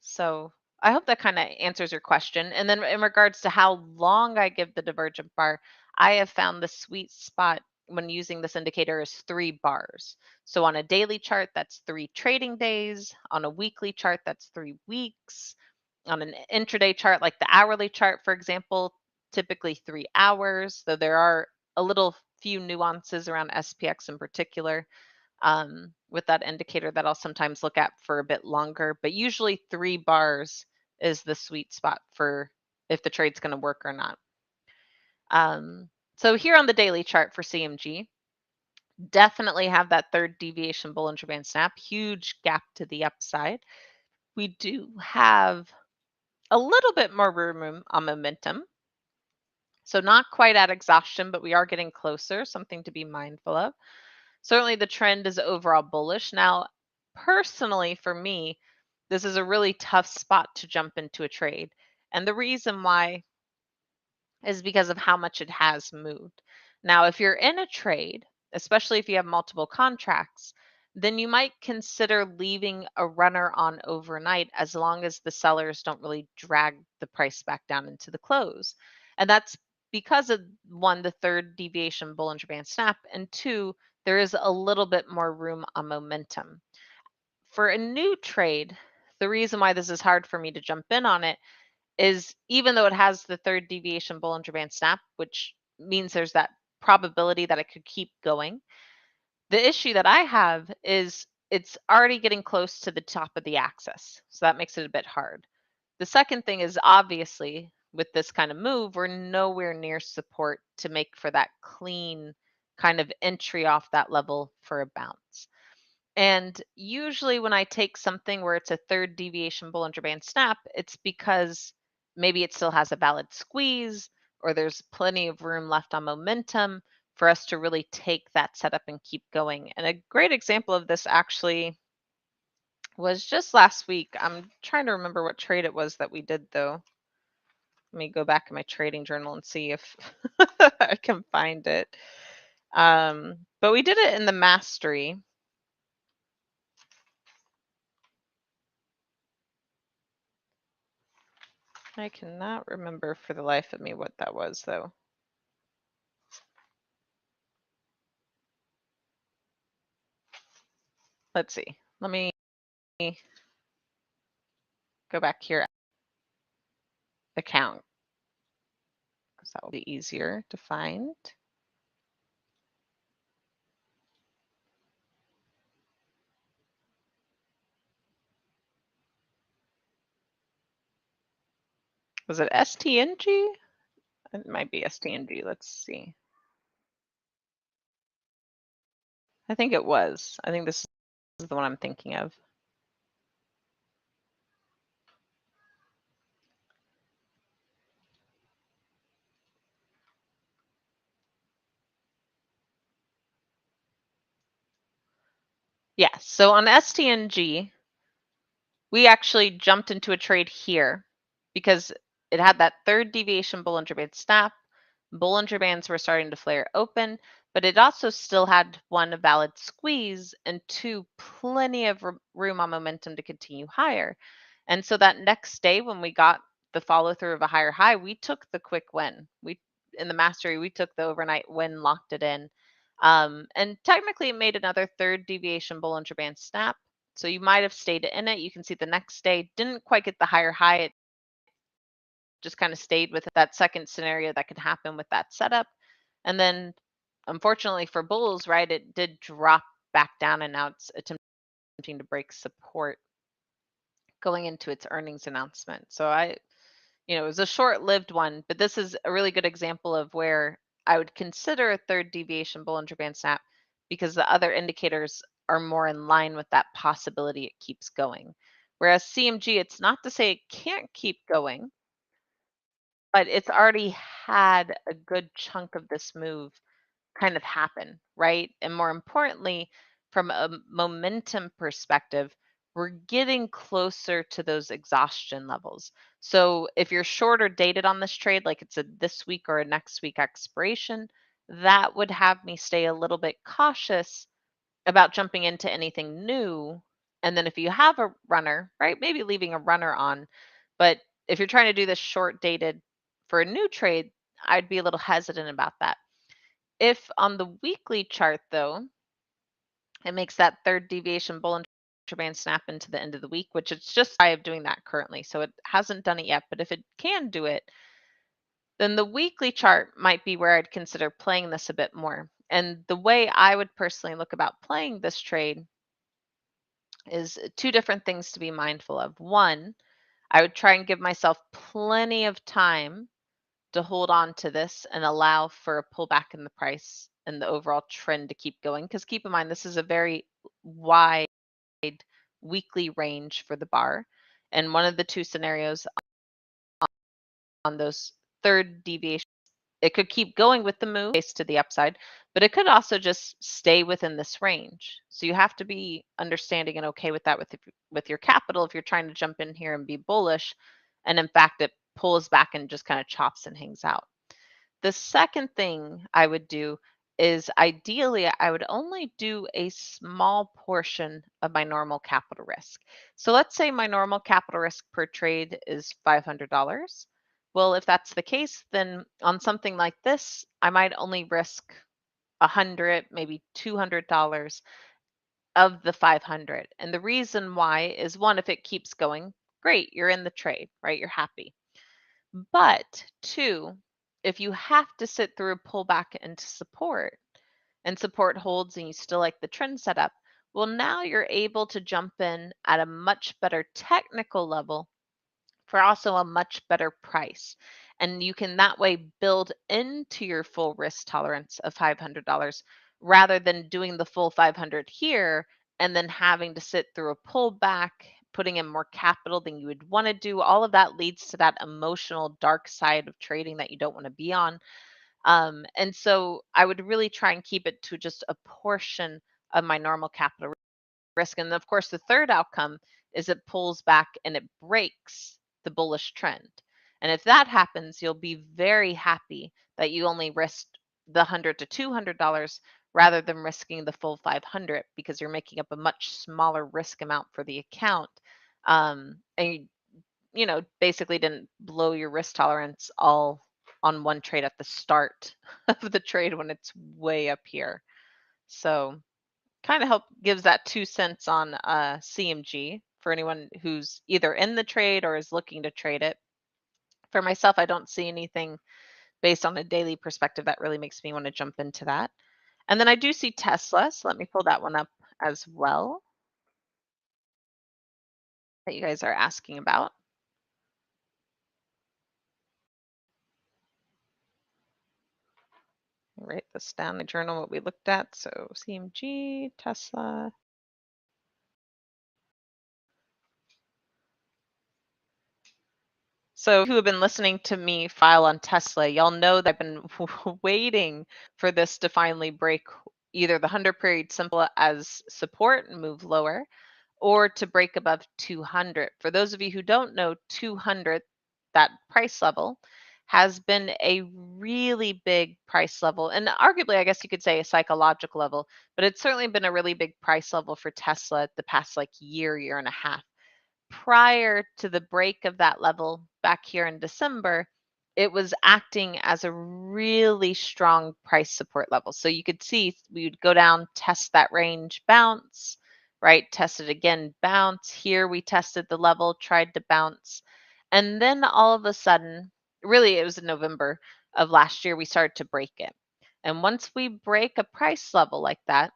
So I hope that kind of answers your question. And then in regards to how long I give the divergent bar, I have found the sweet spot when using this indicator is 3 bars. So on a daily chart, that's 3 trading days. On a weekly chart, that's 3 weeks. On an intraday chart, like the hourly chart, for example, typically 3 hours, though there are a little few nuances around SPX in particular with that indicator that I'll sometimes look at for a bit longer. But usually 3 bars is the sweet spot for if the trade's going to work or not. So here on the daily chart for CMG, definitely have that third deviation Bollinger Band snap, huge gap to the upside. We do have a little bit more room on momentum. So not quite at exhaustion, but we are getting closer, something to be mindful of. Certainly the trend is overall bullish. Now, personally for me, this is a really tough spot to jump into a trade. And the reason why is because of how much it has moved. Now, if you're in a trade, especially if you have multiple contracts, then you might consider leaving a runner on overnight as long as the sellers don't really drag the price back down into the close. And that's because of one, the third deviation Bollinger Band snap, and two, there is a little bit more room on momentum. For a new trade, the reason why this is hard for me to jump in on it is even though it has the third deviation Bollinger Band snap, which means there's that probability that it could keep going. The issue that I have is it's already getting close to the top of the axis. So that makes it a bit hard. The second thing is obviously with this kind of move, we're nowhere near support to make for that clean kind of entry off that level for a bounce. And usually when I take something where it's a third deviation Bollinger Band snap, it's because maybe it still has a valid squeeze or there's plenty of room left on momentum for us to really take that setup and keep going. And a great example of this actually was just last week. I'm trying to remember what trade it was that we did though. Let me go back in my trading journal and see if I can find it. But we did it in the mastery. I cannot remember for the life of me what that was, though. Let's see. Let me go back here. Account, because that will be easier to find. Was it STNG? It might be STNG. Let's see. I think it was. I think this is the one I'm thinking of. Yeah, so on STNG, we actually jumped into a trade here because it had that third deviation Bollinger Band snap. Bollinger Bands were starting to flare open, but it also still had one, a valid squeeze, and two, plenty of room on momentum to continue higher. And so that next day when we got the follow through of a higher high, we took the quick win. We in the mastery, we took the overnight win, locked it in. And technically it made another third deviation Bollinger Band snap. So you might have stayed in it. You can see the next day didn't quite get the higher high. It just kind of stayed with that second scenario that could happen with that setup. And then unfortunately for bulls, right, it did drop back down and now it's attempting to break support going into its earnings announcement. So it was a short-lived one, but this is a really good example of where I would consider a third deviation Bollinger Band snap because the other indicators are more in line with that possibility it keeps going. Whereas CMG, it's not to say it can't keep going, but it's already had a good chunk of this move kind of happen, right? And more importantly, from a momentum perspective, we're getting closer to those exhaustion levels. So if you're shorter dated on this trade, like it's a this week or a next week expiration, that would have me stay a little bit cautious about jumping into anything new. And then if you have a runner, right, maybe leaving a runner on. But if you're trying to do this short dated for a new trade, I'd be a little hesitant about that. If on the weekly chart, though, it makes that third deviation Bollinger Band snap into the end of the week, which it's just shy of doing that currently. So it hasn't done it yet. But if it can do it, then the weekly chart might be where I'd consider playing this a bit more. And the way I would personally look about playing this trade is two different things to be mindful of. One, I would try and give myself plenty of time to hold on to this and allow for a pullback in the price and the overall trend to keep going. Because keep in mind, this is a very wide weekly range for the bar. And one of the two scenarios on those third deviation, it could keep going with the move to the upside, but it could also just stay within this range. So you have to be understanding and okay with that with your capital if you're trying to jump in here and be bullish. And in fact, it pulls back and just kind of chops and hangs out. The second thing I would do is ideally I would only do a small portion of my normal capital risk. So let's say my normal capital risk per trade is $500. Well, if that's the case, then on something like this, I might only risk 100, maybe $200 of the 500. And the reason why is one, if it keeps going, great, you're in the trade, right? You're happy. But two, if you have to sit through a pullback into support and support holds and you still like the trend setup, well, now you're able to jump in at a much better technical level for also a much better price. And you can that way build into your full risk tolerance of $500 rather than doing the full 500 here and then having to sit through a pullback, putting in more capital than you would want to do. All of that leads to that emotional dark side of trading that you don't want to be on. And so I would really try and keep it to just a portion of my normal capital risk. And of course, the third outcome is it pulls back and it breaks the bullish trend. And if that happens, you'll be very happy that you only risked the 100 to $200 rather than risking the full 500 because you're making up a much smaller risk amount for the account. And basically didn't blow your risk tolerance all on one trade at the start of the trade when it's way up here. So kind of gives that 2 cents on CMG for anyone who's either in the trade or is looking to trade it. For myself, I don't see anything based on a daily perspective that really makes me want to jump into that. And then I do see Tesla, so let me pull that one up as well that you guys are asking about. Write this down in the journal what we looked at. So CMG, Tesla. So who have been listening to me file on Tesla, y'all know that I've been waiting for this to finally break either the 100 period simple as support and move lower or to break above 200. For those of you who don't know, 200, that price level, has been a really big price level. And arguably, I guess you could say a psychological level, but it's certainly been a really big price level for Tesla the past like year and a half. Prior to the break of that level back here in December, it was acting as a really strong price support level. So you could see we would go down, test that range, bounce, right? Test it again, bounce. Here we tested the level, tried to bounce. And then all of a sudden, really it was in November of last year, we started to break it. And once we break a price level like that,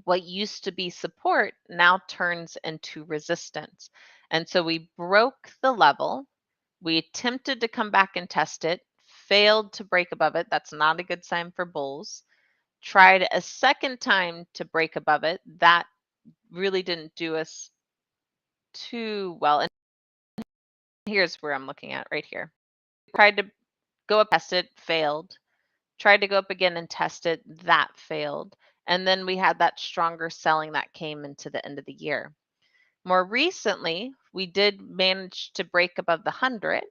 what used to be support now turns into resistance. And so we broke the level. We attempted to come back and test it, failed to break above it. That's not a good sign for bulls. Tried a second time to break above it. That really didn't do us too well. And here's where I'm looking at right here. Tried to go up, test it, failed. Tried to go up again and test it, that failed. And then we had that stronger selling that came into the end of the year. More recently, we did manage to break above the 100,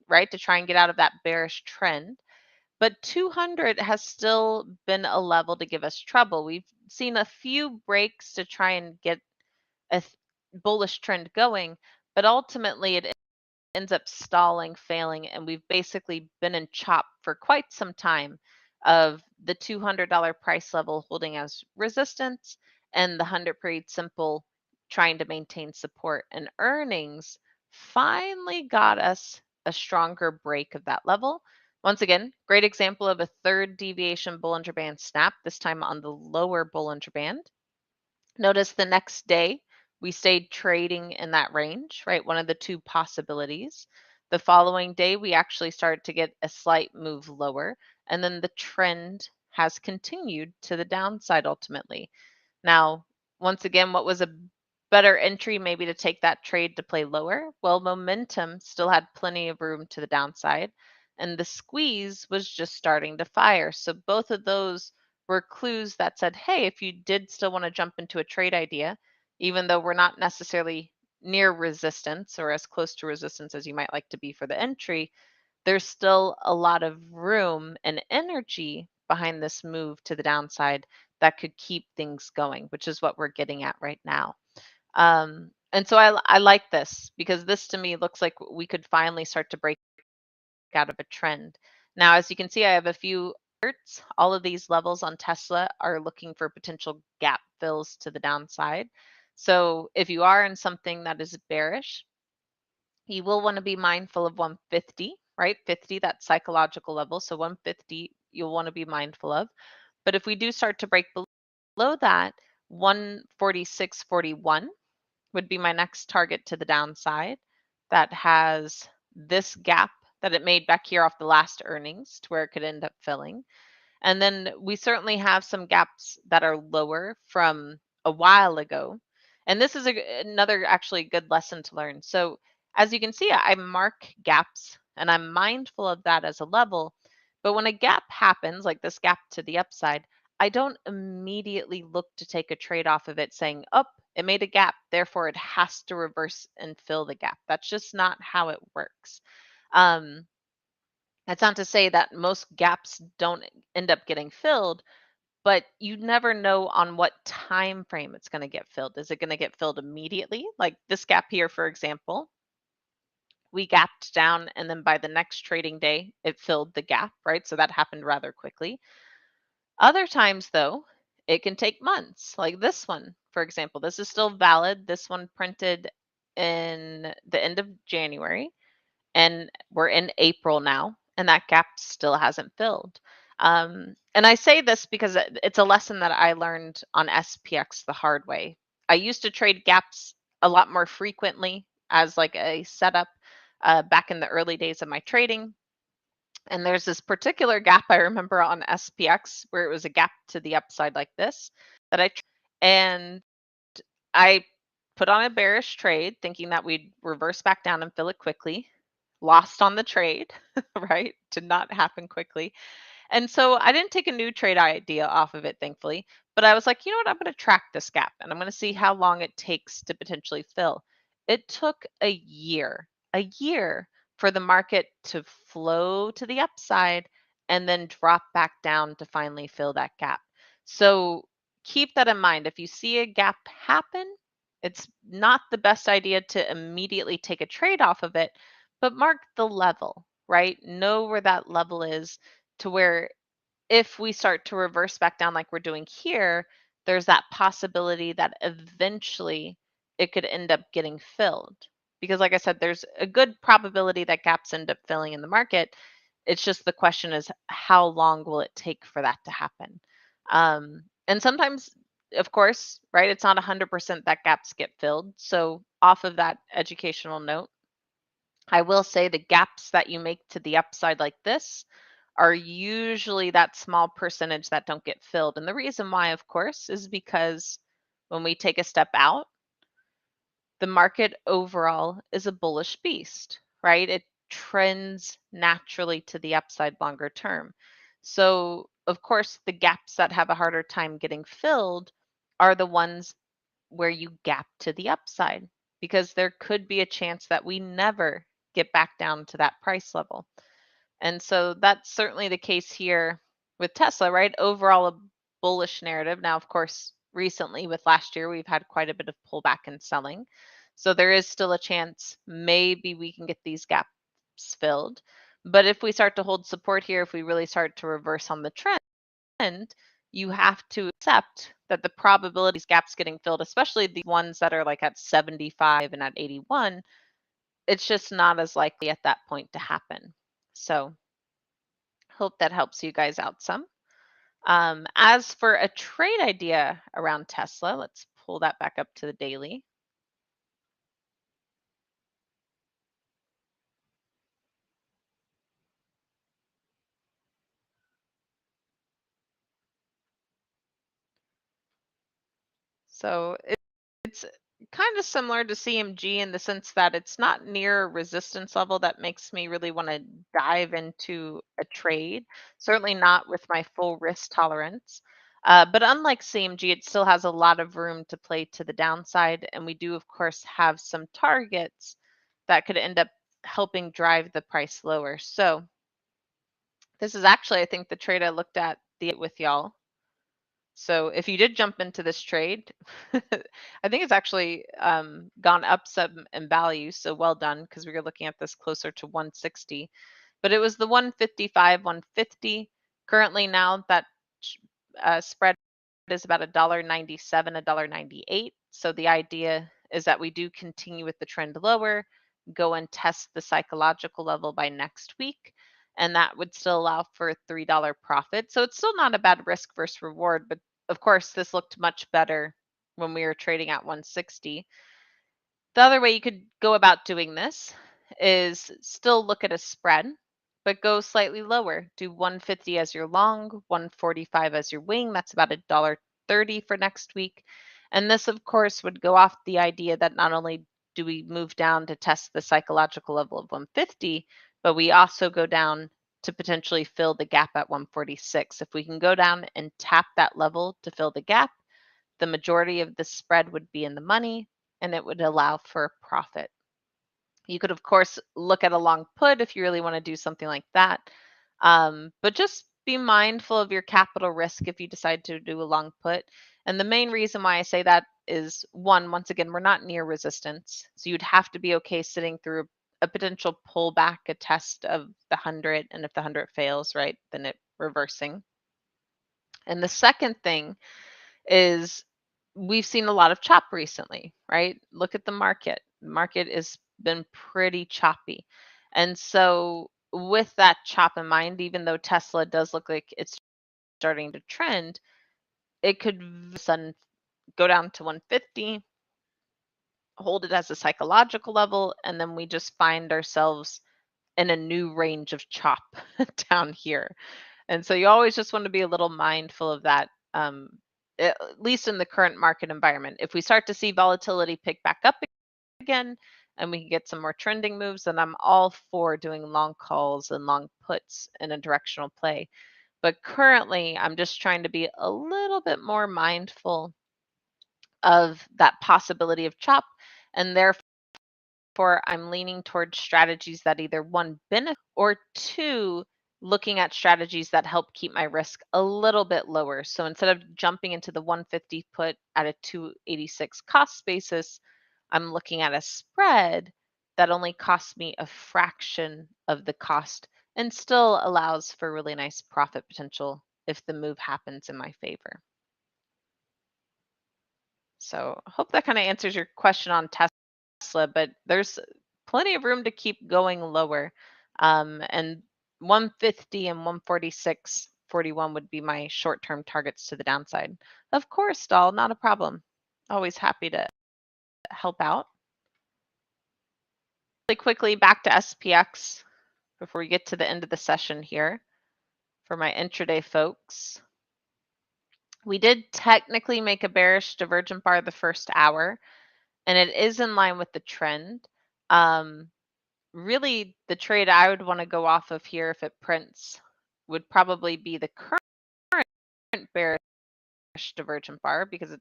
right, to try and get out of that bearish trend. But 200 has still been a level to give us trouble. We've seen a few breaks to try and get a bullish trend going, but ultimately it ends up stalling, failing, and we've basically been in chop for quite some time of the $200 price level holding as resistance and the 100 period simple trying to maintain support. And earnings finally got us a stronger break of that level. Once again, great example of a third deviation Bollinger Band snap, this time on the lower Bollinger Band. Notice the next day, we stayed trading in that range, right? One of the two possibilities. The following day, we actually started to get a slight move lower, and then the trend has continued to the downside ultimately. Now, once again, what was a better entry maybe to take that trade to play lower? Well, momentum still had plenty of room to the downside, and the squeeze was just starting to fire. So both of those were clues that said, hey, if you did still want to jump into a trade idea, even though we're not necessarily near resistance or as close to resistance as you might like to be for the entry, there's still a lot of room and energy behind this move to the downside that could keep things going, which is what we're getting at right now. And so I like this because this to me looks like we could finally start to break out of a trend. Now, as you can see, I have a few alerts. All of these levels on Tesla are looking for potential gap fills to the downside. So if you are in something that is bearish, you will want to be mindful of 150, right? 50, that psychological level. So 150, you'll want to be mindful of. But if we do start to break below that, 146.41 would be my next target to the downside. That has this gap that it made back here off the last earnings to where it could end up filling. And then we certainly have some gaps that are lower from a while ago. And this is another actually good lesson to learn. So as you can see, I mark gaps and I'm mindful of that as a level. But when a gap happens, like this gap to the upside, I don't immediately look to take a trade off of it saying, oh, it made a gap, therefore it has to reverse and fill the gap. That's just not how it works. Um, that's not to say that most gaps don't end up getting filled, but you never know on what time frame it's going to get filled. Is it going to get filled immediately? Like this gap here, for example, we gapped down and then by the next trading day, it filled the gap, right? So that happened rather quickly. Other times, though, it can take months, like this one, for example. This is still valid. This one printed in the end of January and we're in April now, and that gap still hasn't filled. And I say this because it's a lesson that I learned on SPX the hard way. I used to trade gaps a lot more frequently as like a setup back in the early days of my trading. And there's this particular gap I remember on SPX where it was a gap to the upside like this that and I put on a bearish trade thinking that we'd reverse back down and fill it quickly. Lost on the trade, right? Did not happen quickly. And so I didn't take a new trade idea off of it, thankfully. But I was like, you know what? I'm going to track this gap and I'm going to see how long it takes to potentially fill. It took a year for the market to flow to the upside and then drop back down to finally fill that gap. So keep that in mind. If you see a gap happen, it's not the best idea to immediately take a trade off of it, but mark the level, right? Know where that level is to where if we start to reverse back down like we're doing here, there's that possibility that eventually it could end up getting filled. Because like I said, there's a good probability that gaps end up filling in the market. It's just the question is how long will it take for that to happen? And sometimes, of course, right, it's not 100% that gaps get filled. So, off of that educational note, I will say the gaps that you make to the upside like this are usually that small percentage that don't get filled. And the reason why, of course, is because when we take a step out, the market overall is a bullish beast, right? It trends naturally to the upside longer term. So, of course, the gaps that have a harder time getting filled are the ones where you gap to the upside because there could be a chance that we never get back down to that price level. And so that's certainly the case here with Tesla, right? Overall, a bullish narrative. Now, of course, recently with last year, we've had quite a bit of pullback and selling. So there is still a chance maybe we can get these gaps filled. But if we start to hold support here, if we really start to reverse on the trend, you have to accept that the probability of these gaps getting filled, especially the ones that are like at 75 and at 81, it's just not as likely at that point to happen. So hope that helps you guys out some. As for a trade idea around Tesla, let's pull that back up to the daily. So it's kind of similar to CMG in the sense that it's not near a resistance level that makes me really want to dive into a trade. Certainly not with my full risk tolerance. But unlike CMG, it still has a lot of room to play to the downside. And we do, of course, have some targets that could end up helping drive the price lower. So this is actually, I think, the trade I looked at with y'all. So if you did jump into this trade, I think it's actually gone up some in value. So well done, because we were looking at this closer to 160. But it was the 155, 150. Currently now that spread is about $1.97, $1.98. So the idea is that we do continue with the trend lower, go and test the psychological level by next week, and that would still allow for a $3 profit. So it's still not a bad risk versus reward, but of course this looked much better when we were trading at 160. The other way you could go about doing this is still look at a spread, but go slightly lower. Do 150 as your long, 145 as your wing. That's about $1.30 for next week. And this, of course, would go off the idea that not only do we move down to test the psychological level of 150, but we also go down to potentially fill the gap at 146. If we can go down and tap that level to fill the gap, the majority of the spread would be in the money and it would allow for a profit. You could, of course, look at a long put if you really want to do something like that. But just be mindful of your capital risk if you decide to do a long put. And the main reason why I say that is one, once again, we're not near resistance. So you'd have to be okay sitting through a potential pullback, a test of the 100. And if the 100 fails, right, then it reversing. And the second thing is we've seen a lot of chop recently, right? Look at the market. The market has been pretty choppy. And so with that chop in mind, even though Tesla does look like it's starting to trend, it could sudden go down to 150, hold it as a psychological level, and then we just find ourselves in a new range of chop down here. And so you always just want to be a little mindful of that, at least in the current market environment. If we start to see volatility pick back up again and we can get some more trending moves, then I'm all for doing long calls and long puts in a directional play. But currently, I'm just trying to be a little bit more mindful of that possibility of chop. And therefore, I'm leaning towards strategies that either one benefit or two looking at strategies that help keep my risk a little bit lower. So instead of jumping into the 150 put at a 286 cost basis, I'm looking at a spread that only costs me a fraction of the cost and still allows for really nice profit potential if the move happens in my favor. So I hope that kind of answers your question on Tesla, but there's plenty of room to keep going lower. And 150 and 146.41 would be my short-term targets to the downside. Of course, Dahl, not a problem. Always happy to help out. Really quickly back to SPX before we get to the end of the session here for my intraday folks. We did technically make a bearish divergent bar the first hour, and it is in line with the trend. Really, the trade I would want to go off of here if it prints would probably be the current bearish divergent bar, because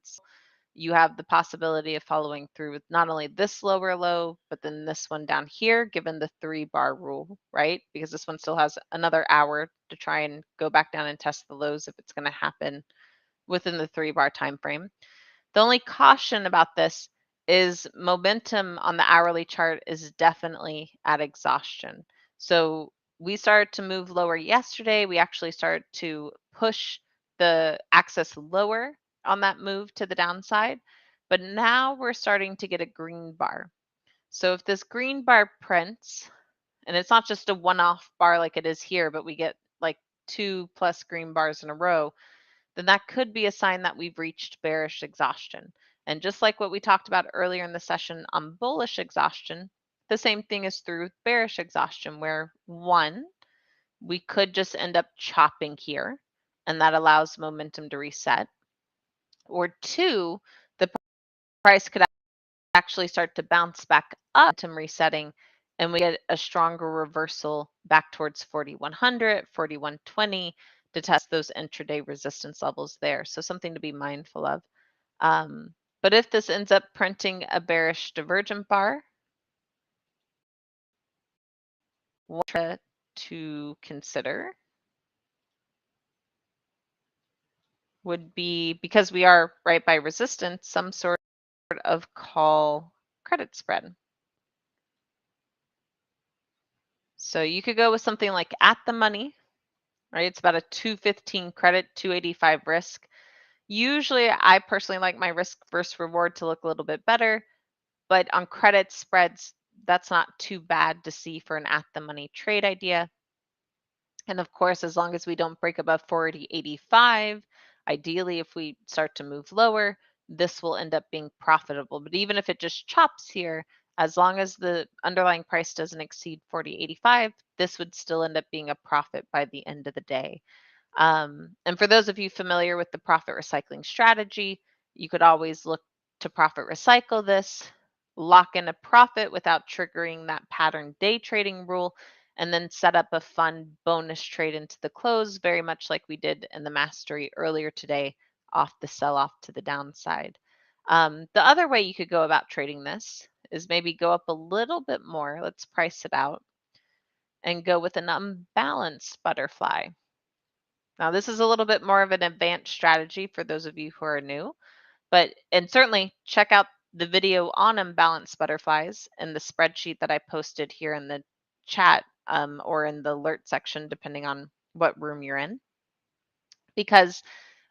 you have the possibility of following through with not only this lower low, but then this one down here, given the 3-bar rule, right? Because this one still has another hour to try and go back down and test the lows if it's going to happen within the 3-bar time frame. The only caution about this is momentum on the hourly chart is definitely at exhaustion. So we started to move lower yesterday. We actually started to push the axis lower on that move to the downside. But now we're starting to get a green bar. So if this green bar prints, and it's not just a one-off bar like it is here, but we get like 2+ green bars in a row, then that could be a sign that we've reached bearish exhaustion. And just like what we talked about earlier in the session on bullish exhaustion, the same thing is through bearish exhaustion, where one, we could just end up chopping here, and that allows momentum to reset. Or two, the price could actually start to bounce back up, momentum resetting, and we get a stronger reversal back towards 4,100, 4,120 to test those intraday resistance levels there. So something to be mindful of. But if this ends up printing a bearish divergent bar, one to consider would be, because we are right by resistance, some sort of call credit spread. So you could go with something like at the money, right? It's about a 215 credit, 285 risk. Usually I personally like my risk versus reward to look a little bit better, but on credit spreads, that's not too bad to see for an at the money trade idea. And of course, as long as we don't break above 40.85, ideally, if we start to move lower, this will end up being profitable. But even if it just chops here, as long as the underlying price doesn't exceed 40.85, this would still end up being a profit by the end of the day. And for those of you familiar with the profit recycling strategy, you could always look to profit recycle this, lock in a profit without triggering that pattern day trading rule, and then set up a fun bonus trade into the close, very much like we did in the mastery earlier today off the sell off to the downside. The other way you could go about trading this is maybe go up a little bit more. Let's price it out and go with an unbalanced butterfly. Now, this is a little bit more of an advanced strategy for those of you who are new, and certainly check out the video on unbalanced butterflies in the spreadsheet that I posted here in the chat, or in the alert section, depending on what room you're in. Because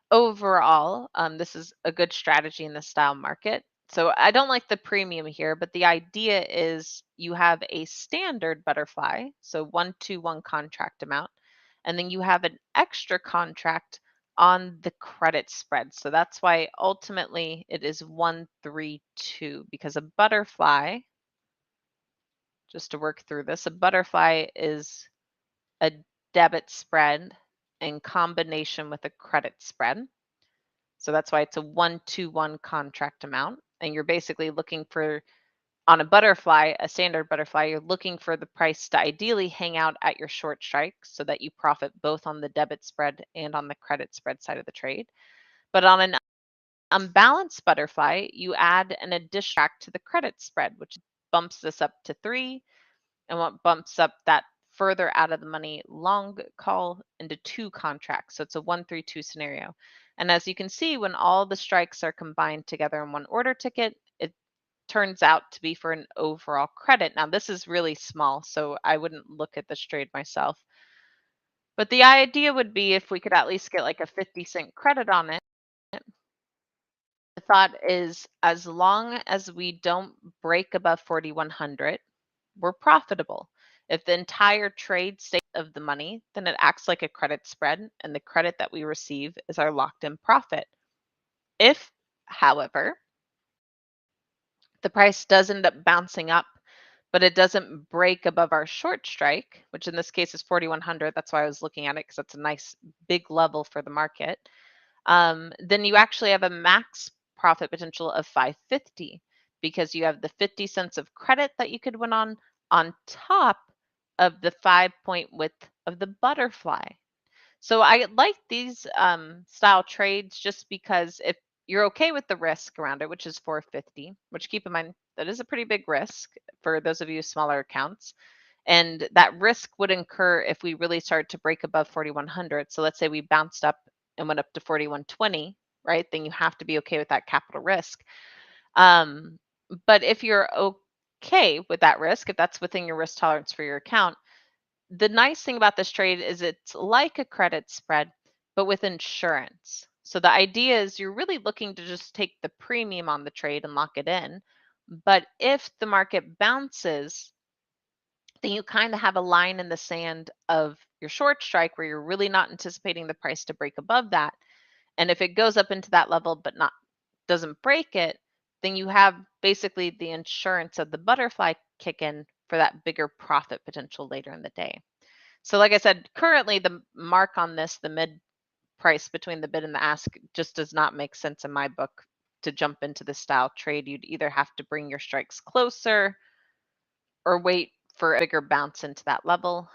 overall, this is a good strategy in the style market. So I don't like the premium here, but the idea is you have a standard butterfly, so 121 contract amount, and then you have an extra contract on the credit spread. So that's why ultimately it is 132, because a butterfly, just to work through this, a butterfly is a debit spread in combination with a credit spread. So that's why it's a 121 contract amount. And you're basically looking for, on a butterfly, a standard butterfly, you're looking for the price to ideally hang out at your short strike so that you profit both on the debit spread and on the credit spread side of the trade. But on an unbalanced butterfly, you add an addition track to the credit spread, which bumps this up to 3, and what bumps up that further out of the money long call into 2 contracts. So it's a 132 scenario. And as you can see, when all the strikes are combined together in one order ticket, it turns out to be for an overall credit. Now, this is really small, so I wouldn't look at this trade myself. But the idea would be if we could at least get like a 50-cent credit on it. The thought is, as long as we don't break above 4,100, we're profitable. If the entire trade stays of the money, then it acts like a credit spread, and the credit that we receive is our locked in profit. If, however, the price does end up bouncing up, but it doesn't break above our short strike, which in this case is 4,100. That's why I was looking at it, because that's a nice big level for the market. Then you actually have a max profit potential of 550, because you have the 50 cents of credit that you could win on top of the 5-point width of the butterfly. So I like these style trades just because if you're okay with the risk around it, which is 450, which keep in mind that is a pretty big risk for those of you with smaller accounts. And that risk would incur if we really started to break above 4,100. So let's say we bounced up and went up to 4,120, right? Then you have to be okay with that capital risk. But if you're okay with that risk, if that's within your risk tolerance for your account, the nice thing about this trade is it's like a credit spread, but with insurance. So the idea is you're really looking to just take the premium on the trade and lock it in. But if the market bounces, then you kind of have a line in the sand of your short strike where you're really not anticipating the price to break above that. And if it goes up into that level but not doesn't break it, then you have basically the insurance of the butterfly kick in for that bigger profit potential later in the day. So like I said, currently the mark on this, the mid price between the bid and the ask, just does not make sense in my book to jump into this style trade. You'd either have to bring your strikes closer or wait for a bigger bounce into that level.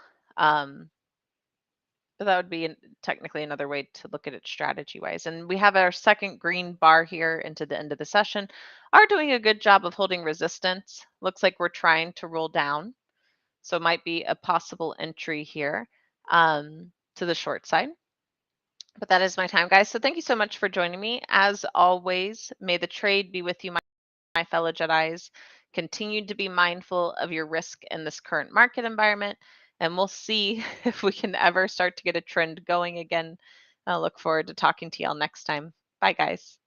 But that would be technically another way to look at it strategy wise. And we have our second green bar here into the end of the session. Are doing a good job of holding resistance. Looks like we're trying to roll down. So it might be a possible entry here to the short side. But that is my time, guys. So thank you so much for joining me. As always, may the trade be with you, my fellow Jedis. Continue to be mindful of your risk in this current market environment, and we'll see if we can ever start to get a trend going again. I look forward to talking to y'all next time. Bye, guys.